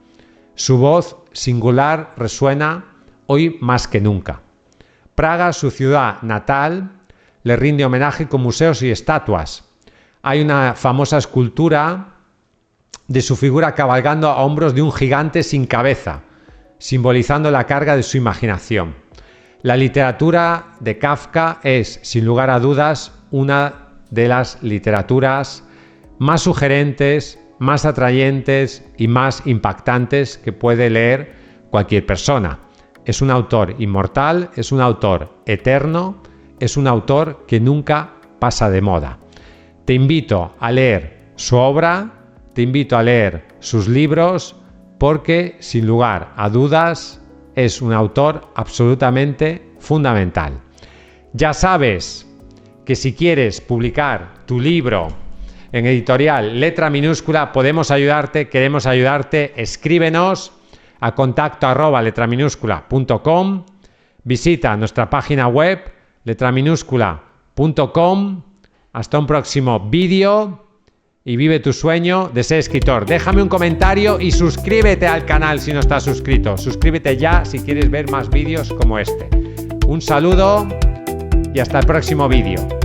Su voz singular resuena hoy más que nunca. Praga, su ciudad natal, le rinde homenaje con museos y estatuas. Hay una famosa escultura de su figura cabalgando a hombros de un gigante sin cabeza, simbolizando la carga de su imaginación. La literatura de Kafka es, sin lugar a dudas, una de las literaturas más sugerentes, más atrayentes y más impactantes que puede leer cualquier persona. Es un autor inmortal, es un autor eterno, es un autor que nunca pasa de moda. Te invito a leer su obra, te invito a leer sus libros, porque, sin lugar a dudas, es un autor absolutamente fundamental. Ya sabes que si quieres publicar tu libro en editorial Letra Minúscula, podemos ayudarte, queremos ayudarte. Escríbenos a contacto@letraminúscula.com, visita nuestra página web letraminúscula.com. Hasta un próximo vídeo y vive tu sueño de ser escritor. Déjame un comentario y suscríbete al canal si no estás suscrito. Suscríbete ya si quieres ver más vídeos como este. Un saludo y hasta el próximo vídeo.